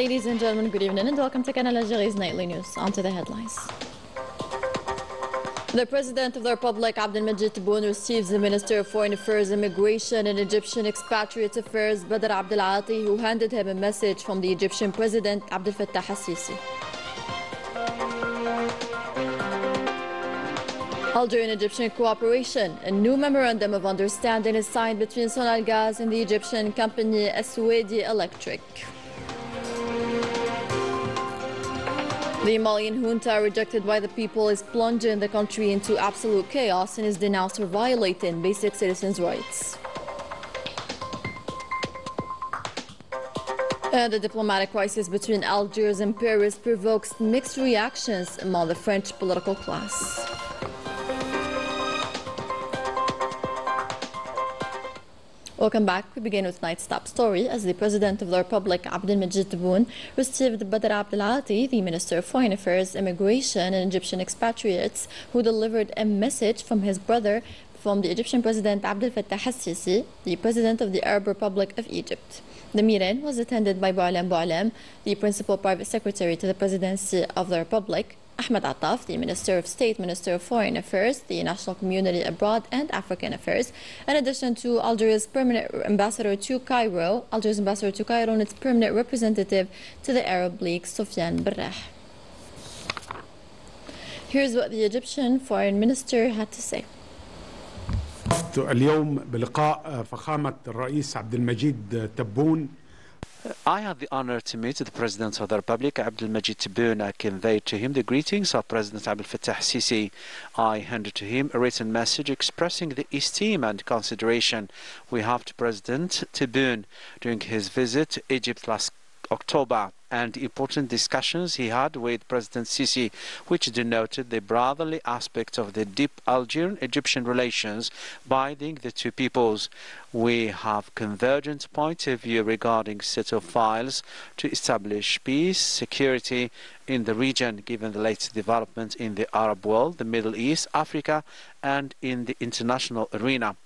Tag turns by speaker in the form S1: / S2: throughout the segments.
S1: Ladies and gentlemen, good evening and welcome to Canal Algérie's nightly news. On to the headlines. The President of the Republic, Abdelmajid Tebboune, receives the Minister of Foreign Affairs, Immigration and Egyptian Expatriate Affairs, Badr Abdelati, who handed him a message from the Egyptian President, Abdel Fattah al-Sisi. Algerian-Egyptian cooperation. A new memorandum of understanding is signed between Sonalgas and the Egyptian company Aswadi Electric. The Malian junta, rejected by the people, is plunging the country into absolute chaos and is denounced for violating basic citizens' rights. And the diplomatic crisis between Algiers and Paris provokes mixed reactions among the French political class. Welcome back. We begin with tonight's top story as the President of the Republic, Abdelmajid Tebboune, received Badr Abdelati, the Minister of Foreign Affairs, Immigration and Egyptian Expatriates, who delivered a message from his brother from the Egyptian President Abdel Fattah al-Sisi, the President of the Arab Republic of Egypt. The meeting was attended by Boualem, the Principal Private Secretary to the Presidency of the Republic, Ahmed Attaf, the Minister of State, Minister of Foreign Affairs, the National Community Abroad and African Affairs, in addition to Algeria's permanent ambassador to Cairo, Algeria's ambassador to Cairo and its permanent representative to the Arab League, Soufiane Barrah. Here's what the Egyptian Foreign Minister had to say.
S2: اليوم بلقاء فخامة الرئيس عبد المجيد تبون.
S3: I had the honor to meet the President of the Republic, Abdelmajid Tebboune. I conveyed to him the greetings of President Abdel Fattah al-Sisi. I handed to him a written message expressing the esteem and consideration we have to President Tebboune during his visit to Egypt last October, and important discussions he had with President Sisi, which denoted the brotherly aspect of the deep Algerian-Egyptian relations binding the two peoples. We have convergent point of view regarding set of files to establish peace, security in the region, given the latest development in the Arab world, the Middle East, Africa, and in the international arena.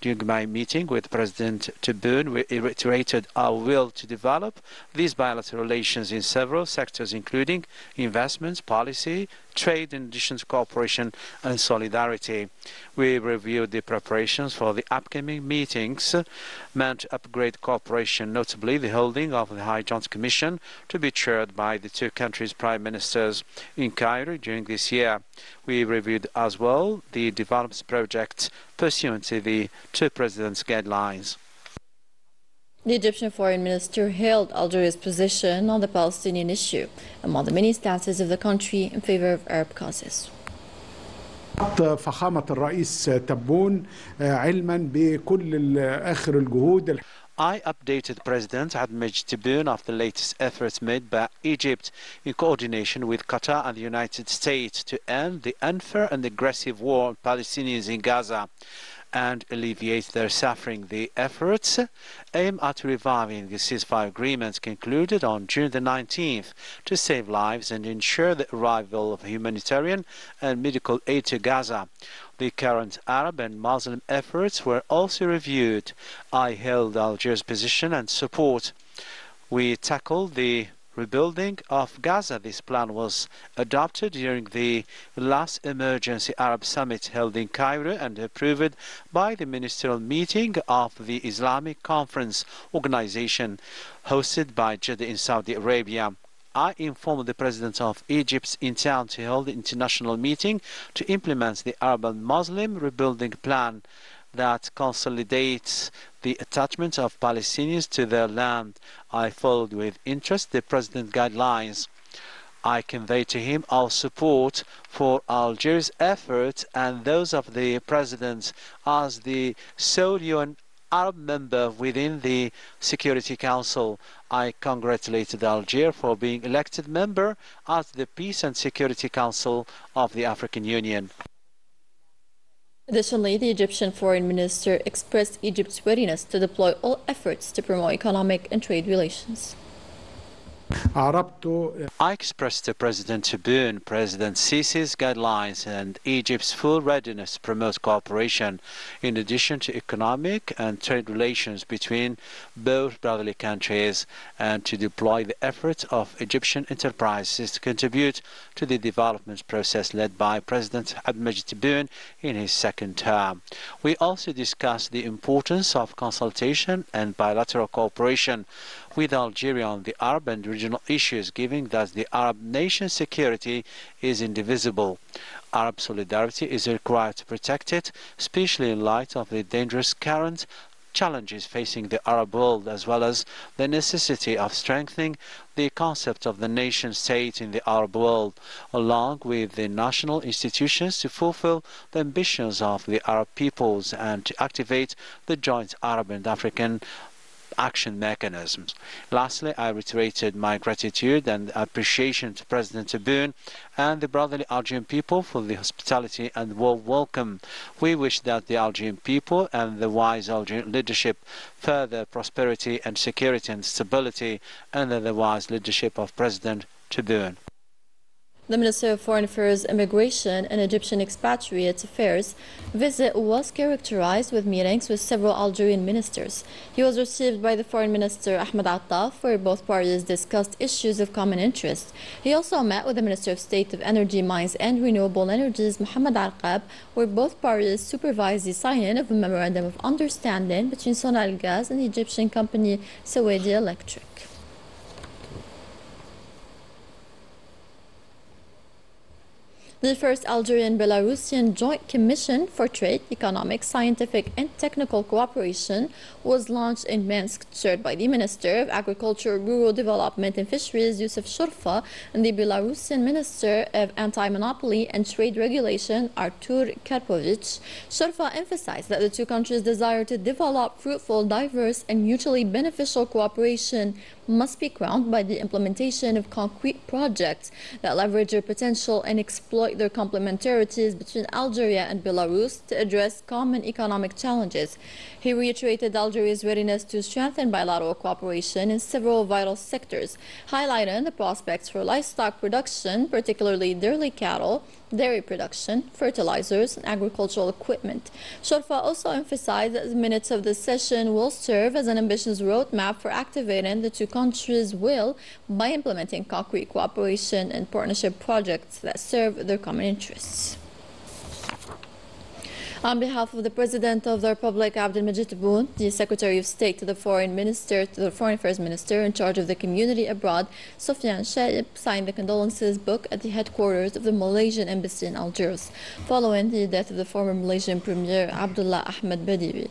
S3: During my meeting with President Tebboune, we reiterated our will to develop these bilateral relations in several sectors, including investments, policy, trade, in addition to cooperation and solidarity. We reviewed the preparations for the upcoming meetings meant to upgrade cooperation, notably the holding of the High Joint Commission to be chaired by the two countries' prime ministers in Cairo during this year. We reviewed as well the development projects pursuant to the two presidents' guidelines.
S1: The Egyptian Foreign Minister hailed Algeria's position on the Palestinian issue, among the many stances of the country in favor of Arab causes.
S2: فخامة الرئيس تبون علما بكل آخر الجهود.
S3: I updated President Abdelmajid Tebboune of the latest efforts made by Egypt in coordination with Qatar and the United States to end the unfair and aggressive war on Palestinians in Gaza and alleviate their suffering. The efforts aim at reviving the ceasefire agreements concluded on June the 19th to save lives and ensure the arrival of humanitarian and medical aid to Gaza. The current Arab and Muslim efforts were also reviewed. I held Algiers' position and support. We tackled the rebuilding of Gaza. This plan was adopted during the last emergency Arab summit held in Cairo and approved by the ministerial meeting of the Islamic Conference Organization hosted by Jeddah in Saudi Arabia. I informed the President of Egypt's intent to hold the international meeting to implement the Arab and Muslim rebuilding plan that consolidates the attachment of Palestinians to their land. I followed with interest the President's guidelines. I conveyed to him our support for Algeria's efforts and those of the President as the sole Arab member within the Security Council. I congratulated Algeria for being elected member at the Peace and Security Council of the African Union.
S1: Additionally, the Egyptian Foreign Minister expressed Egypt's readiness to deploy all efforts to promote economic and trade relations.
S3: I expressed to President Tebboune President Sisi's guidelines and Egypt's full readiness to promote cooperation, in addition to economic and trade relations between both brotherly countries, and to deploy the efforts of Egyptian enterprises to contribute to the development process led by President Abdelmajid Tebboune in his second term. We also discussed the importance of consultation and bilateral cooperation with Algeria on the Arab and regional issues, given that the Arab nation's security is indivisible. Arab solidarity is required to protect it, especially in light of the dangerous current challenges facing the Arab world, as well as the necessity of strengthening the concept of the nation-state in the Arab world, along with the national institutions to fulfill the ambitions of the Arab peoples and to activate the joint Arab and African action mechanisms. Lastly, I reiterated my gratitude and appreciation to President Tebboune and the brotherly Algerian people for the hospitality and warm welcome. We wish that the Algerian people and the wise Algerian leadership further prosperity and security and stability under the wise leadership of President Tebboune.
S1: The Minister of Foreign Affairs, Immigration and Egyptian Expatriate Affairs visit was characterized with meetings with several Algerian ministers. He was received by the Foreign Minister Ahmed Attaf, where both parties discussed issues of common interest. He also met with the Minister of State of Energy, Mines and Renewable Energies, Mohamed Arqab, where both parties supervised the signing of a memorandum of understanding between Sonal Gas and the Egyptian company Sawadi Electric. The first Algerian-Belarusian Joint Commission for Trade, Economic, Scientific and Technical Cooperation was launched in Minsk, chaired by the Minister of Agriculture, Rural Development and Fisheries, Yusuf Shurfa, and the Belarusian Minister of Anti-Monopoly and Trade Regulation, Artur Karpovich. Shurfa emphasized that the two countries desire to develop fruitful, diverse and mutually beneficial cooperation must be crowned by the implementation of concrete projects that leverage their potential and exploit their complementarities between Algeria and Belarus to address common economic challenges. He reiterated Algeria's readiness to strengthen bilateral cooperation in several vital sectors, highlighting the prospects for livestock production, particularly dairy cattle, dairy production, fertilizers, and agricultural equipment. Shurfa also emphasized that the minutes of the session will serve as an ambitious roadmap for activating the two countries' will by implementing concrete cooperation and partnership projects that serve their common interests. On behalf of the President of the Republic, Abdelmajid Tebboune, the Secretary of State to the Foreign Affairs Minister in charge of the community abroad, Sofiane Shaib, signed the condolences book at the headquarters of the Malaysian Embassy in Algiers, following the death of the former Malaysian Premier Abdullah Ahmed Badiwi.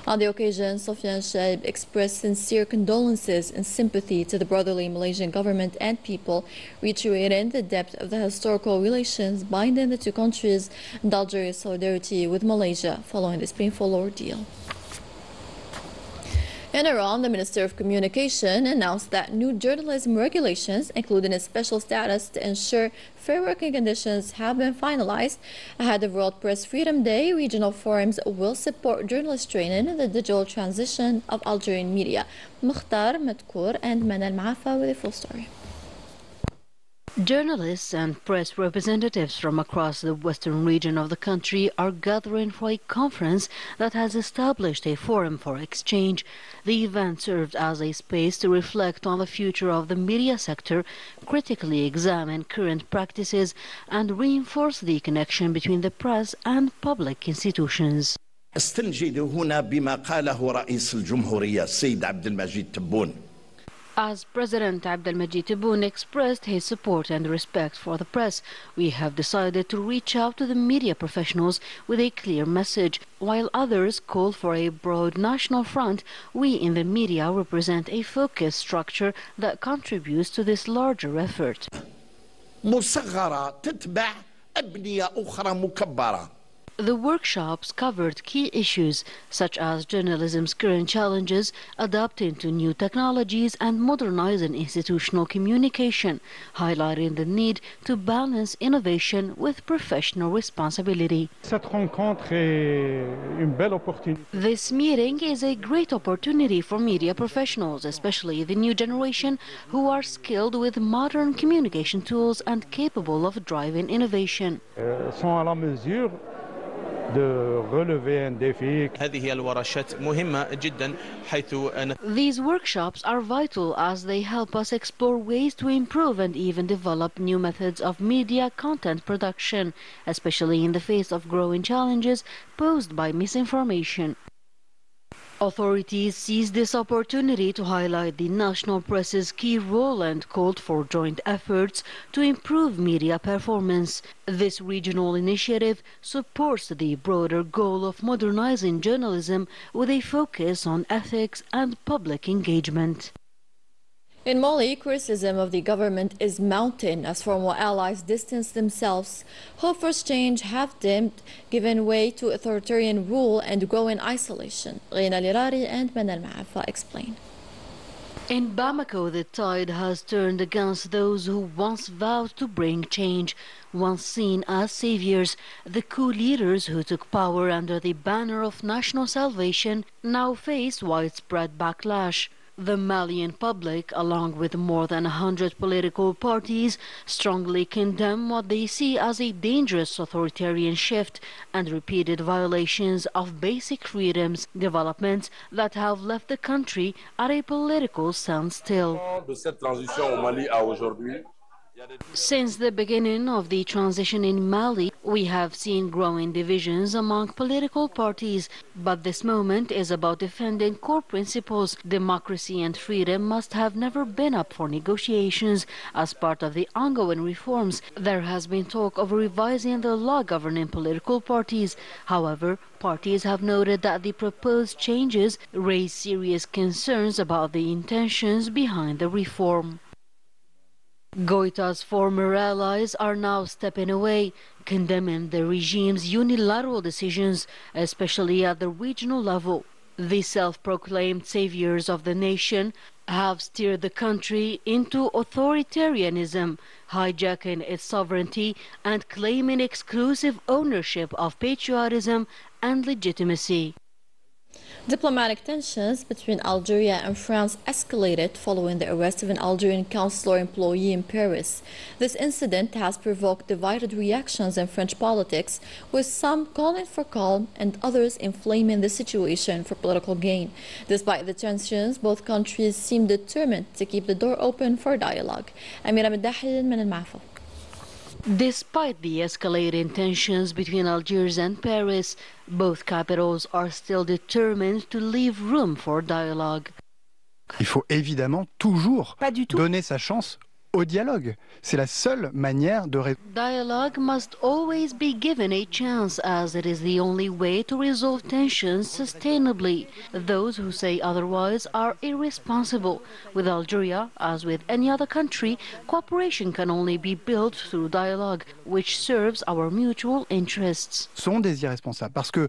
S1: On the occasion, Sofiane Shaib expressed sincere condolences and sympathy to the brotherly Malaysian government and people, reiterating the depth of the historical relations binding the two countries and Algeria's solidarity with Malaysia following this painful ordeal. In Iran, the Minister of Communication announced that new journalism regulations, including a special status to ensure fair working conditions, have been finalized. Ahead of World Press Freedom Day, regional forums will support journalist training in the digital transition of Algerian media. Mukhtar Madkour and Manal Maafa with a full story.
S4: Journalists and press representatives from across the western region of the country are gathering for a conference that has established a forum for exchange. The event served as a space to reflect on the future of the media sector, critically examine current practices, and reinforce the connection between the press and public institutions.
S5: استنجد هنا بما قاله رئيس الجمهورية السيد عبد المجيد تبون.
S4: As President Abdelmajid Tebboune expressed his support and respect for the press, we have decided to reach out to the media professionals with a clear message. While others call for a broad national front, we in the media represent a focused structure that contributes to this larger effort.
S5: مصغرة تتبع أبنية أخرى مكبرة.
S4: The workshops covered key issues such as journalism's current challenges, adapting to new technologies and modernizing institutional communication, highlighting the need to balance innovation with professional responsibility. This meeting is a great opportunity for media professionals, especially the new generation, who are skilled with modern communication tools and capable of driving innovation. These workshops are vital as they help us explore ways to improve and even develop new methods of media content production, especially in the face of growing challenges posed by misinformation. Authorities seized this opportunity to highlight the national press's key role and called for joint efforts to improve media performance. This regional initiative supports the broader goal of modernizing journalism with a focus on ethics and public engagement.
S1: In Mali, criticism of the government is mounting as former allies distance themselves. Hope for change have dimmed, given way to authoritarian rule and growing isolation. Rina Lirari and Manal Maafa explain.
S4: In Bamako, the tide has turned against those who once vowed to bring change. Once seen as saviors, the coup leaders who took power under the banner of national salvation now face widespread backlash. The Malian public, along with more than 100 political parties, strongly condemn what they see as a dangerous authoritarian shift and repeated violations of basic freedoms, developments that have left the country at a political standstill. Since the beginning of the transition in Mali, we have seen growing divisions among political parties, but this moment is about defending core principles. Democracy and freedom must have never been up for negotiations. As part of the ongoing reforms, there has been talk of revising the law governing political parties. However, parties have noted that the proposed changes raise serious concerns about the intentions behind the reform. Goita's former allies are now stepping away, condemning the regime's unilateral decisions, especially at the regional level. The self-proclaimed saviors of the nation have steered the country into authoritarianism, hijacking its sovereignty and claiming exclusive ownership of patriotism and legitimacy.
S1: Diplomatic tensions between Algeria and France escalated following the arrest of an Algerian consular employee in Paris. This incident has provoked divided reactions in French politics, with some calling for calm and others inflaming the situation for political gain. Despite the tensions, both countries seem determined to keep the door open for dialogue. Amira Meddahi من المعفى.
S4: Despite the escalating tensions between Algiers and Paris, both capitals are still determined to leave room for dialogue.
S6: Il faut évidemment toujours donner sa chance au dialogue. C'est la seule manière de résoudre.
S4: Dialogue must always be given a chance, as it is the only way to resolve tensions sustainably. Those who say otherwise are irresponsible. With Algeria, as with any other country, cooperation can only be built through dialogue, which serves our mutual interests.
S6: Sont des irresponsables parce que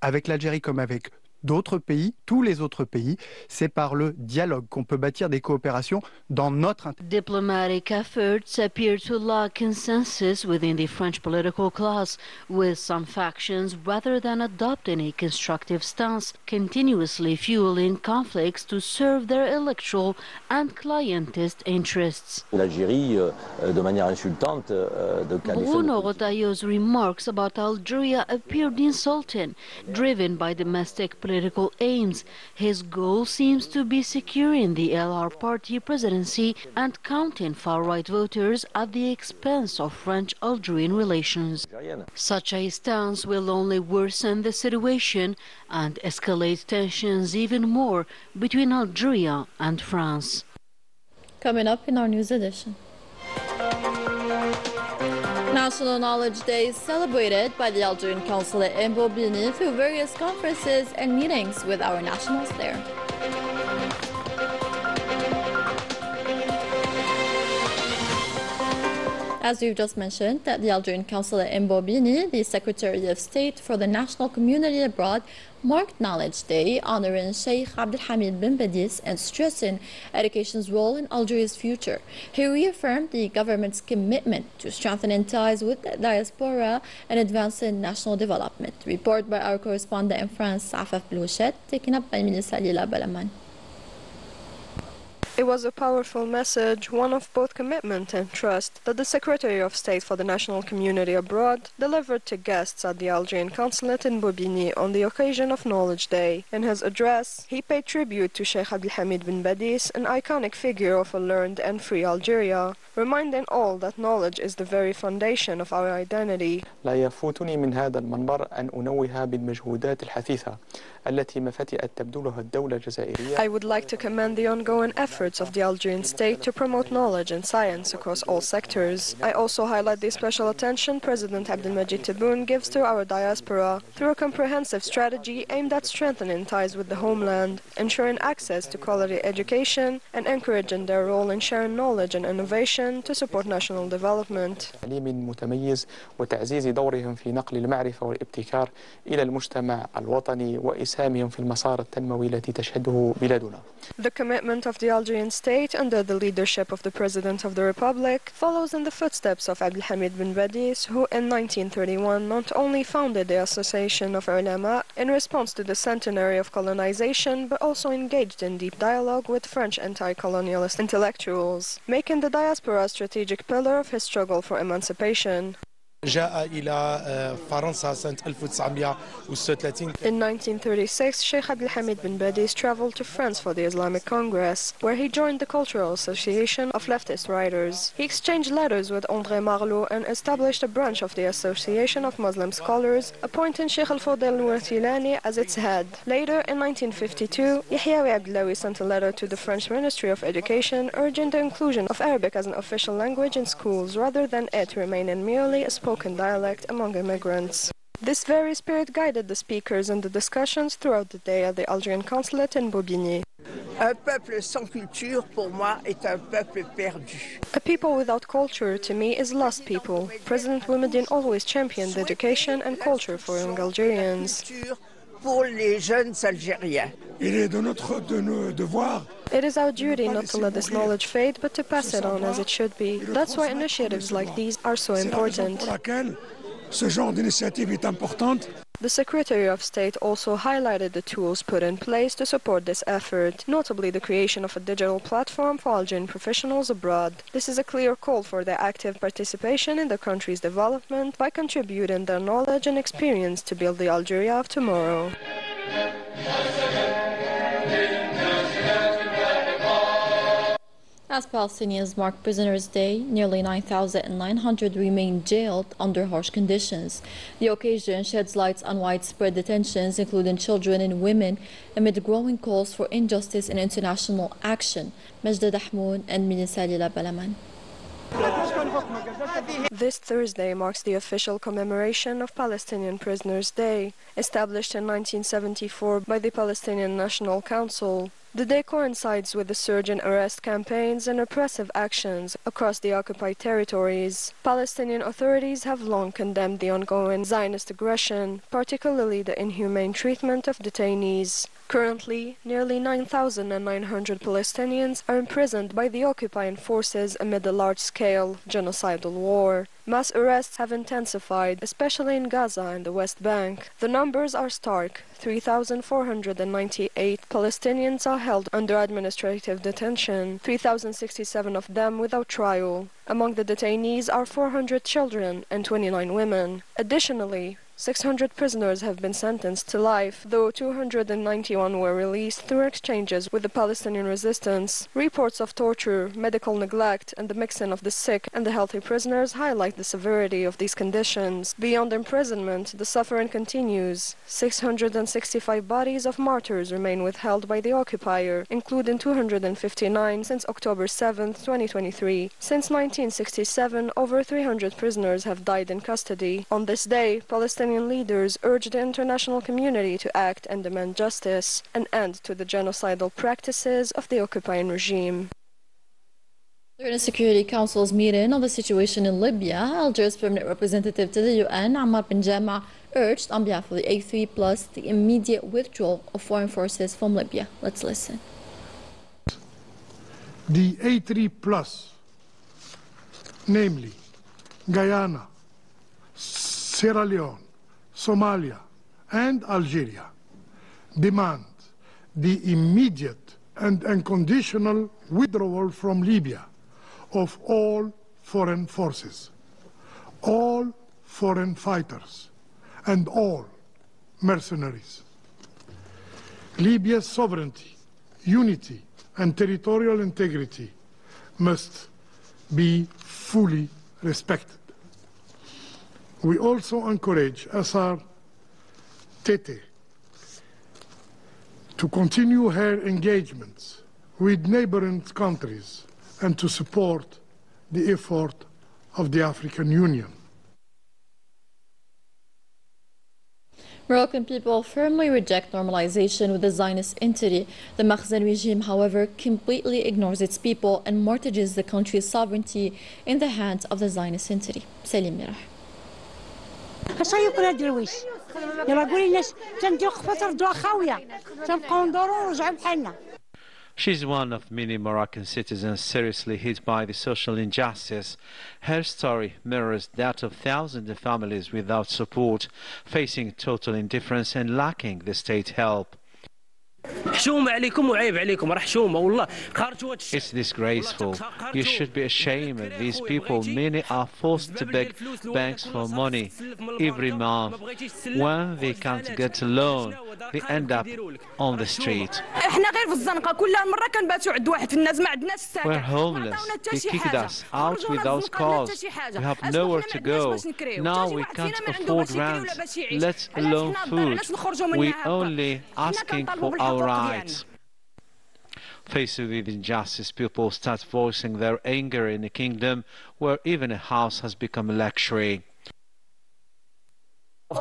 S6: avec l'Algérie comme avec d'autres pays, tous les autres pays, c'est par le dialogue qu'on peut bâtir des coopérations dans notre intérêt.
S4: Diplomatic efforts appear to lack consensus within the French political class, with some factions, rather than adopting a constructive stance, continuously fueling conflicts to serve their electoral and clientist interests.
S7: L'Algérie, de manière insultante,
S4: Bruno Retailleau's remarks about Algeria appeared insulting, driven by domestic political aims. His goal seems to be securing the LR party presidency and counting far-right voters at the expense of French-Algerian relations. Such a stance will only worsen the situation and escalate tensions even more between Algeria and France.
S1: Coming up in our news edition. National Knowledge Day is celebrated by the Algerian Consulate in Bobigny through various conferences and meetings with our nationals there. As we've just mentioned, at the Algerian consulate in Bobigny, the Secretary of State for the National Community Abroad marked Knowledge Day, honoring Sheikh Abdelhamid bin Badis and stressing education's role in Algeria's future. He reaffirmed the government's commitment to strengthening ties with the diaspora and advancing national development. Report by our correspondent in France, Afaf Blouchet, taken up by Minister Lila Balaman.
S8: It was a powerful message, one of both commitment and trust, that the Secretary of State for the National Community Abroad delivered to guests at the Algerian consulate in Bobigny on the occasion of Knowledge Day. In his address, he paid tribute to Sheikh Abdelhamid bin Badis, an iconic figure of a learned and free Algeria, reminding all that knowledge is the very foundation of our identity.
S9: لا يفوتني من هذا المنبر أن أنوه بالمجهودات الحثيثة التي ما فتئت تبذلها الدولة الجزائرية.
S8: I would like to commend the ongoing efforts of the Algerian state to promote knowledge and science across all sectors. I also highlight the special attention President Abdelmajid Tebboune gives to our diaspora through a comprehensive strategy aimed at strengthening ties with the homeland, ensuring access to quality education, and encouraging their role in sharing knowledge and innovation to support national development.
S9: تعليم متميز وتعزيز دورهم في نقل المعرفة والابتكار إلى المجتمع الوطني وإسهامهم في المسار التنموي التي تشهده بلادنا.
S8: The commitment of the Algerian state under the leadership of the President of the Republic follows in the footsteps of Abdelhamid bin Badis, who in 1931 not only founded the Association of Ulama in response to the centenary of colonization, but also engaged in deep dialogue with French anti-colonialist intellectuals, making the diaspora a strategic pillar of his struggle for emancipation.
S10: جاء إلى فرنسا سنة 1936.
S8: In 1936, Sheikh Abdelhamid bin Badis traveled to France for the Islamic Congress, where he joined the Cultural Association of Leftist Writers. He exchanged letters with André Marlot and established a branch of the Association of Muslim Scholars, appointing Sheikh Al-Fodel Nouratilani as its head. Later, in 1952, Yahyaoui Abdellaoui sent a letter to the French Ministry of Education urging the inclusion of Arabic as an official language in schools rather than it remaining merely a spoken dialect among immigrants. This very spirit guided the speakers in the discussions throughout the day at the Algerian consulate in Bobigny.
S11: Un peuple sans culture, pour moi, est un peuple perdu.
S8: A people without culture, to me, is lost people. President Boumediene always championed education and culture for young Algerians.
S11: Pour les jeunes Algériens.
S10: Il est de notre devoir.
S8: It is our duty not to let this knowledge fade, but to pass it on as it should be. That's why initiatives like these are so important.
S10: Ce genre d'initiative est importante.
S8: The Secretary of State also highlighted the tools put in place to support this effort, notably the creation of a digital platform for Algerian professionals abroad. This is a clear call for their active participation in the country's development by contributing their knowledge and experience to build the Algeria of tomorrow.
S1: As Palestinians mark Prisoners' Day, nearly 9,900 remain jailed under harsh conditions. The occasion sheds light on widespread detentions, including children and women, amid growing calls for injustice and international action. Majda Dahmoun and Minister Lila Balaman.
S8: This Thursday marks the official commemoration of Palestinian Prisoners' Day, established in 1974 by the Palestinian National Council. The day coincides with the surge in arrest campaigns and repressive actions across the occupied territories. Palestinian authorities have long condemned the ongoing Zionist aggression, particularly the inhumane treatment of detainees. Currently, nearly 9,900 Palestinians are imprisoned by the occupying forces amid a large-scale genocidal war. Mass arrests have intensified, especially in Gaza and the West Bank. The numbers are stark. 3,498 Palestinians are held under administrative detention, 3,067 of them without trial. Among the detainees are 400 children and 29 women. Additionally, 600 prisoners have been sentenced to life, though 291 were released through exchanges with the Palestinian resistance. Reports of torture, medical neglect, and the mixing of the sick and the healthy prisoners highlight the severity of these conditions. Beyond imprisonment, the suffering continues. 665 bodies of martyrs remain withheld by the occupier, including 259 since October 7, 2023. Since 1967, over 300 prisoners have died in custody. On this day, Palestinian leaders urge the international community to act and demand justice, an end to the genocidal practices of the occupying regime.
S1: During the Security Council's meeting on the situation in Libya, Algeria's permanent representative to the UN, Ammar bin Jama, urged on behalf of the A3+ the immediate withdrawal of foreign forces from Libya. Let's listen.
S10: The A3+, namely Guyana, Sierra Leone, Somalia, and Algeria, demand the immediate and unconditional withdrawal from Libya of all foreign forces, all foreign fighters, and all mercenaries. Libya's sovereignty, unity, and territorial integrity must be fully respected. We also encourage SR Tete to continue her engagements with neighboring countries and to support the effort of the African Union.
S1: Moroccan people firmly reject normalization with the Zionist entity. The Makhzen regime, however, completely ignores its people and mortgages the country's sovereignty in the hands of the Zionist entity. Salim Mirah.
S3: She's one of many Moroccan citizens seriously hit by the social injustice. Her story mirrors that of thousands of families without support, facing total indifference and lacking the state help. It's disgraceful. You should be ashamed of these people. Many are forced to beg banks for money every month. When they can't get a loan, they end up on the street. We're homeless. They kicked us out without cause. We have nowhere to go. Now we can't afford rent, let alone food. We're only asking for our rights. Faced with injustice, people start voicing their anger in a kingdom where even a house has become a luxury. The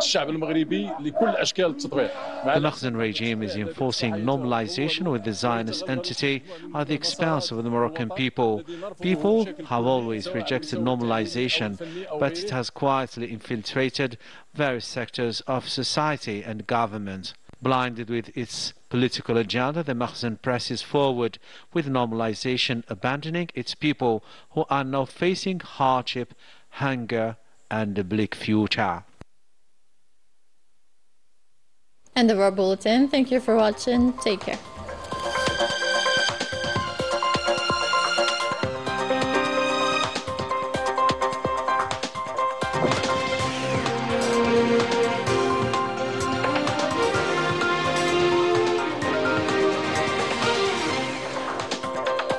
S3: Makhzen regime is enforcing normalization with the Zionist entity at the expense of the Moroccan people. People have always rejected normalization, but it has quietly infiltrated various sectors of society and government. Blinded with its political agenda, the Makhzen presses forward with normalization, abandoning its people who are now facing hardship, hunger, and a bleak future.
S1: End of our bulletin. Thank you for watching. Take care.